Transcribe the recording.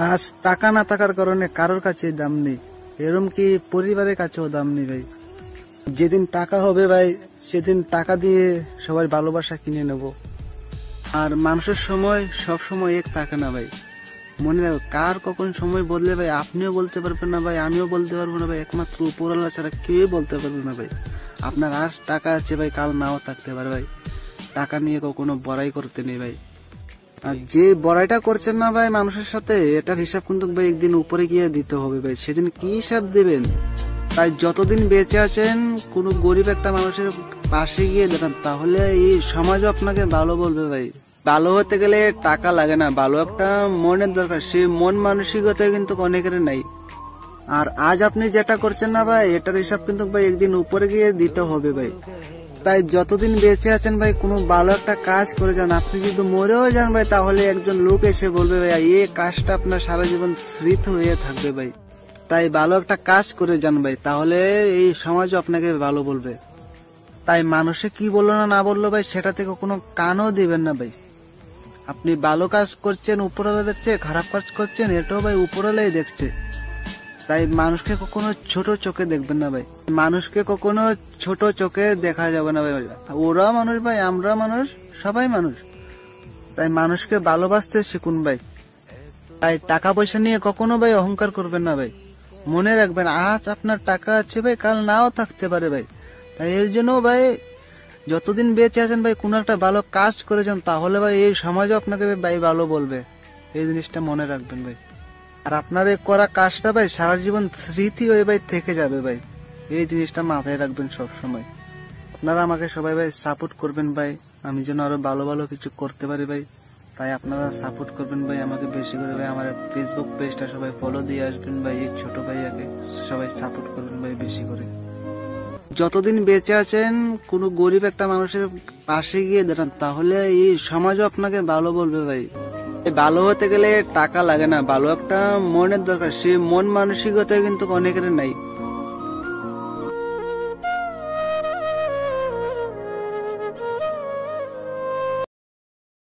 আজ টাকা না থাকার কারণে কারোর কাছে দাম নেই, এরকম কি পরিবারের কাছেও দাম নেই ভাই। যেদিন টাকা হবে ভাই সেদিন টাকা দিয়ে সবাই ভালোবাসা কিনে নেব। আর মানুষের সময় সব সময় এক থাকে না ভাই, মনে রাখো কার কখন সময় বদলে ভাই আপনিও বলতে পারবেন না ভাই, আমিও বলতে পারবো না ভাই, একমাত্র উপরওয়ালা ছাড়া কেউ বলতে পারবে না ভাই। আপনার আজ টাকা আছে ভাই, কাল নাও থাকতে পারে ভাই। টাকা নিয়ে কখনো বড়াই করতে নেই ভাই। আর যে বড়াইটা করছেন না ভাই মানুষের সাথে, এটার হিসাব কিন্তু ভাই একদিন উপরে গিয়ে দিতে হবে ভাই। সেদিন কি হিসাব দেবেন? তাই যতদিন বেঁচে আছেন কোনো গরিব একটা মানুষের পাশে গিয়ে দাঁড়ান, তাহলে এই সমাজও আপনাকে ভালো বলবে ভাই। ভালো হতে গেলে টাকা লাগে না, ভালো একটা মনের দরকার, সেই মন মানসিকতা কিন্তু অনেকের নাই। আর আজ আপনি যেটা করছেন না ভাই, এটার হিসাব কিন্তু ভাই একদিন উপরে গিয়ে দিতে হবে ভাই। তাই যতদিন বেঁচে আছেন ভাই কোনো ভালো একটা কাজ করে যান। আপনি যদি মরেও যান ভাই, তাহলে একজন লোক এসে বলবে ভাই এই কাজটা আপনার সারা জীবন স্মৃত হয়ে থাকবে ভাই। তাই ভালো একটা কাজ করে যান ভাই, তাহলে এই সমাজও আপনাকে ভালো বলবে। তাই মানুষে কি বললো না না বললো ভাই, সেটা থেকে কোনো কানও দিবেন না ভাই। আপনি ভালো কাজ করছেন উপরওয়ালা দেখছে, খারাপ কাজ করছেন এটাও ভাই উপরওয়ালাই দেখছে। তাই মানুষকে কখনো ছোট চোখে দেখবেন না ভাই, মানুষকে কখনো ছোট চোখে দেখা যাবে না ভাই। ওরা মানুষ ভাই, আমরা মানুষ, সবাই মানুষ। তাই মানুষকে ভালোবাসতে শিখুন ভাই। তাই টাকা পয়সা নিয়ে কখনো ভাই অহংকার করবেন না ভাই। মনে রাখবেন আজ আপনার টাকা আছে ভাই, কাল নাও থাকতে পারে ভাই। তাই এর জন্য ভাই যতদিন বেঁচে আছেন ভাই কোনো একটা ভালো কাজ করে যান, তাহলে ভাই এই সমাজও আপনাকে ভাই ভালো বলবে। এই জিনিসটা মনে রাখবেন ভাই। আর আপনার এই করা কাজটা ভাই সারা জীবন স্মৃতি হয়ে ভাই থেকে যাবে ভাই। এই জিনিসটা মাথায় রাখবেন সব সময়। আপনারা আমাকে সবাই ভাই সাপোর্ট করবেন ভাই, আমি যেন আরো ভালো ভালো কিছু করতে পারি ভাই। তাই আপনারা সাপোর্ট করবেন ভাই আমাকে বেশি করে ভাই। আমার ফেসবুক পেজটা সবাই ফলো দিয়ে আসবেন ভাই, এই ছোট ভাইয়াকে সবাই সাপোর্ট করবেন ভাই বেশি করে। যতদিন বেঁচে আছেন কোনো গরিব একটা মানুষের পাশে গিয়ে দাঁড়ান, তাহলে এই সমাজও আপনাকে ভালো বলবে ভাই। ভালো হতে গেলে টাকা লাগে না, ভালো একটা মনের দরকার, সেই মন মানসিকতা কিন্তু অনেকের নাই।